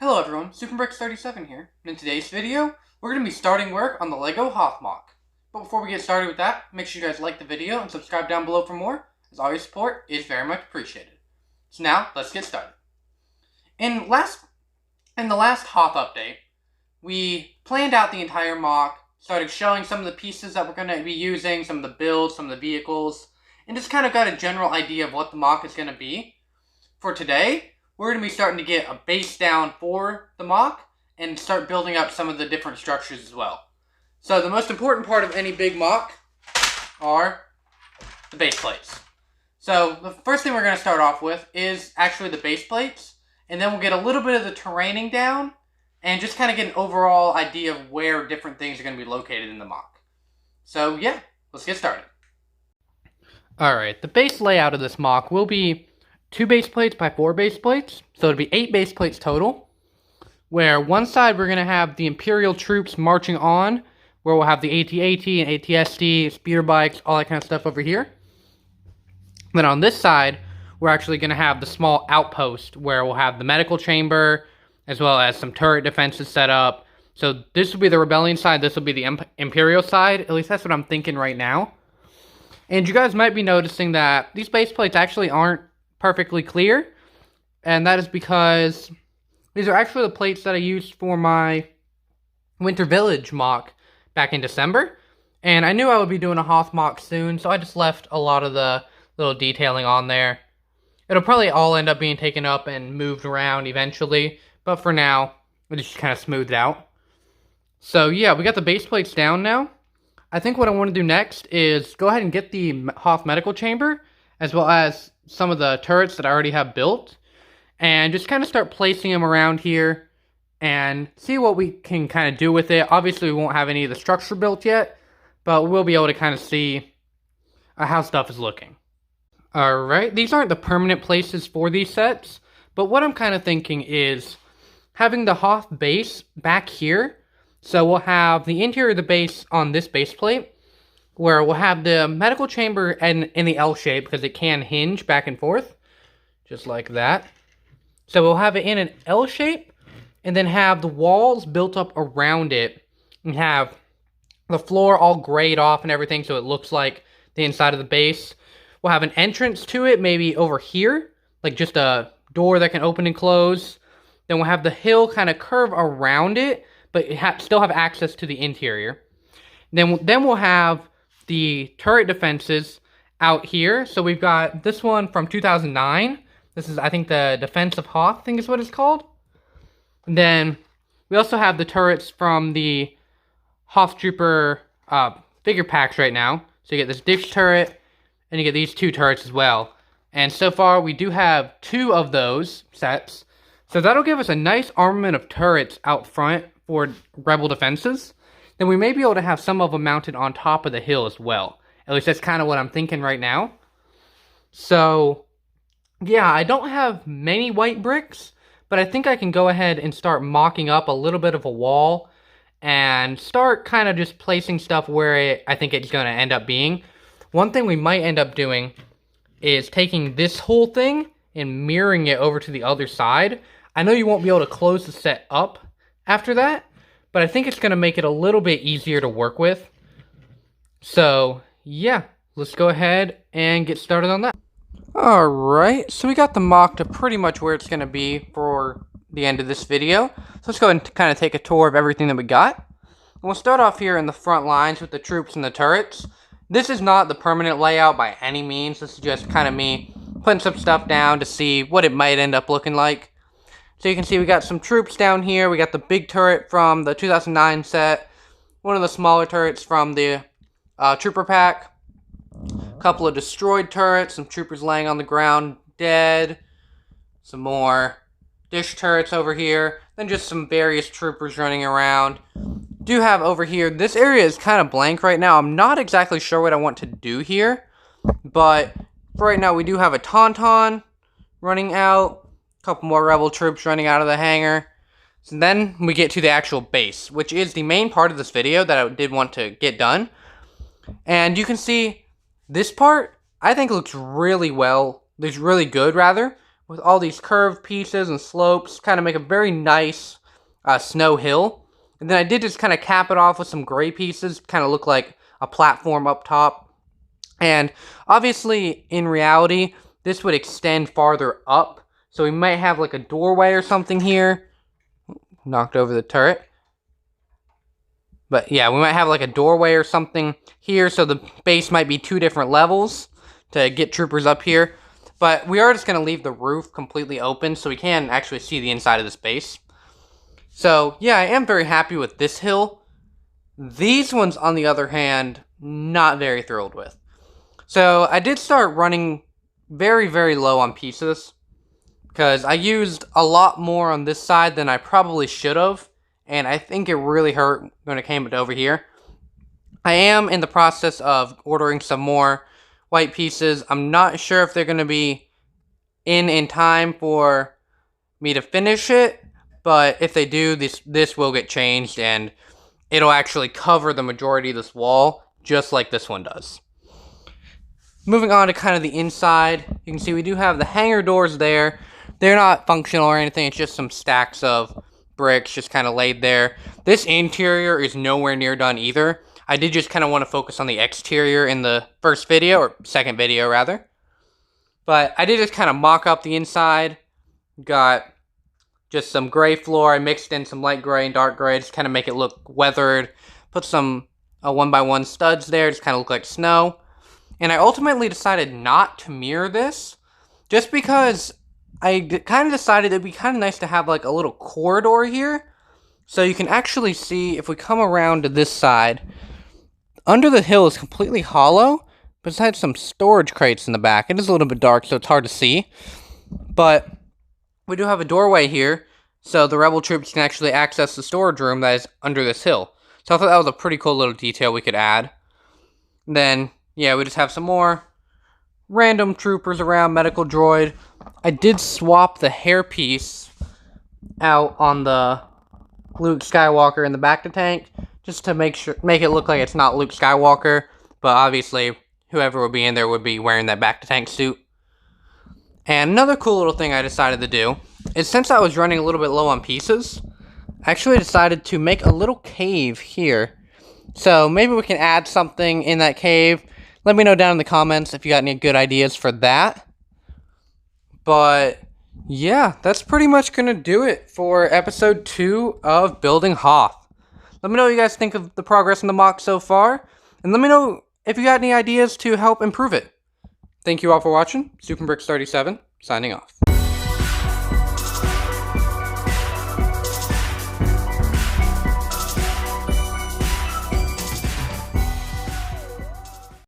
Hello everyone, SuperBricks37 here, and in today's video, we're going to be starting work on the LEGO Hoth mock. But before we get started with that, make sure you guys like the video and subscribe down below for more, as all your support is very much appreciated. So now, let's get started. In the last Hoth update, we planned out the entire mock, started showing some of the pieces that we're going to be using, some of the builds, some of the vehicles, and just kind of got a general idea of what the mock is going to be. For today, we're going to be starting to get a base down for the mock and start building up some of the different structures as well. So the most important part of any big mock are the base plates. So the first thing we're going to start off with is actually the base plates, and then we'll get a little bit of the terraining down and just kind of get an overall idea of where different things are going to be located in the mock. So yeah, let's get started. Alright, the base layout of this mock will be 2 base plates by 4 base plates, so it'll be 8 base plates total, where one side we're going to have the Imperial troops marching on, where we'll have the AT-AT and AT-ST, speeder bikes, all that kind of stuff over here. Then on this side, we're actually going to have the small outpost, where we'll have the medical chamber, as well as some turret defenses set up. So this will be the Rebellion side, this will be the Imperial side, at least that's what I'm thinking right now. And you guys might be noticing that these base plates actually aren't perfectly clear, and that is because these are actually the plates that I used for my Winter Village mock back in December, and I knew I would be doing a Hoth mock soon, so I just left a lot of the little detailing on there. It'll probably all end up being taken up and moved around eventually, but for now, it just kind of smoothed out. So yeah, we got the base plates down now. I think what I want to do next is go ahead and get the Hoth medical chamber, as well as some of the turrets that I already have built, and just kind of start placing them around here and see what we can kind of do with it. Obviously, we won't have any of the structure built yet, but we'll be able to kind of see how stuff is looking. Alright, these aren't the permanent places for these sets, but what I'm kind of thinking is having the Hoth base back here. So we'll have the interior of the base on this base plate, where we'll have the medical chamber in the L shape, because it can hinge back and forth, just like that. So we'll have it in an L shape, and then have the walls built up around it, and have the floor all grayed off and everything, so it looks like the inside of the base. We'll have an entrance to it, maybe over here, like just a door that can open and close. Then we'll have the hill kind of curve around it, but still have access to the interior. Then we'll have the turret defenses out here. So we've got this one from 2009. This is, I think, the Defense of Hoth, I think is what it's called. And then we also have the turrets from the Hoth Trooper figure packs right now. So you get this dish turret, and you get these 2 turrets as well. And so far, we do have 2 of those sets. So that'll give us a nice armament of turrets out front for Rebel defenses. Then we may be able to have some of them mounted on top of the hill as well. At least that's kind of what I'm thinking right now. So, yeah, I don't have many white bricks, but I think I can go ahead and start mocking up a little bit of a wall and start kind of just placing stuff where I think it's going to end up being. One thing we might end up doing is taking this whole thing and mirroring it over to the other side. I know you won't be able to close the set up after that, but I think it's going to make it a little bit easier to work with. So, yeah, let's go ahead and get started on that. Alright, so we got the mock to pretty much where it's going to be for the end of this video. So let's go ahead and kind of take a tour of everything that we got. And we'll start off here in the front lines with the troops and the turrets. This is not the permanent layout by any means. This is just kind of me putting some stuff down to see what it might end up looking like. So you can see we got some troops down here. We got the big turret from the 2009 set. One of the smaller turrets from the trooper pack. A couple of destroyed turrets. Some troopers laying on the ground dead. Some more dish turrets over here. Then just some various troopers running around. Do have over here, this area is kind of blank right now. I'm not exactly sure what I want to do here. But for right now, we do have a Tauntaun running out. Couple more rebel troops running out of the hangar. So then we get to the actual base, which is the main part of this video that I did want to get done. And you can see this part, I think looks really well. Looks really good, rather. with all these curved pieces and slopes, kind of make a very nice snow hill. And then I did just kind of cap it off with some gray pieces, kind of look like a platform up top. And obviously, in reality, this would extend farther up. So we might have like a doorway or something here. Knocked over the turret. But yeah, we might have like a doorway or something here. So the base might be 2 different levels to get troopers up here. But we are just going to leave the roof completely open so we can actually see the inside of this base. So yeah, I am very happy with this hill. These ones, on the other hand, not very thrilled with. So I did start running very, very low on pieces, because I used a lot more on this side than I probably should have, and I think it really hurt when it came over here. I am in the process of ordering some more white pieces. I'm not sure if they're going to be in time for me to finish it, but if they do, this will get changed, and it'll actually cover the majority of this wall, just like this one does. Moving on to kind of the inside, you can see we do have the hangar doors there. They're not functional or anything, it's just some stacks of bricks just kind of laid there. This interior is nowhere near done either. I did just kind of want to focus on the exterior in the first video, or second video rather. But I did just kind of mock up the inside. Got just some gray floor. I mixed in some light gray and dark gray, just kind of make it look weathered. Put some 1x1 studs there, just kind of look like snow. And I ultimately decided not to mirror this, just because I kind of decided it'd be kind of nice to have like a little corridor here. So you can actually see, if we come around to this side, under the hill is completely hollow, besides some storage crates in the back. It is a little bit dark, so it's hard to see. But we do have a doorway here, so the rebel troops can actually access the storage room that is under this hill. So I thought that was a pretty cool little detail we could add. And then, yeah, we just have some more random troopers around, medical droid. I did swap the hairpiece out on the Luke Skywalker in the back of the tank, just to make it look like it's not Luke Skywalker, but obviously whoever would be in there would be wearing that back to tank suit. And another cool little thing I decided to do is, since I was running a little bit low on pieces, I actually decided to make a little cave here. So maybe we can add something in that cave. Let me know down in the comments if you got any good ideas for that. But yeah, that's pretty much going to do it for episode 2 of Building Hoth. Let me know what you guys think of the progress in the mock so far, and let me know if you got any ideas to help improve it. Thank you all for watching. SuperBricks37, signing off.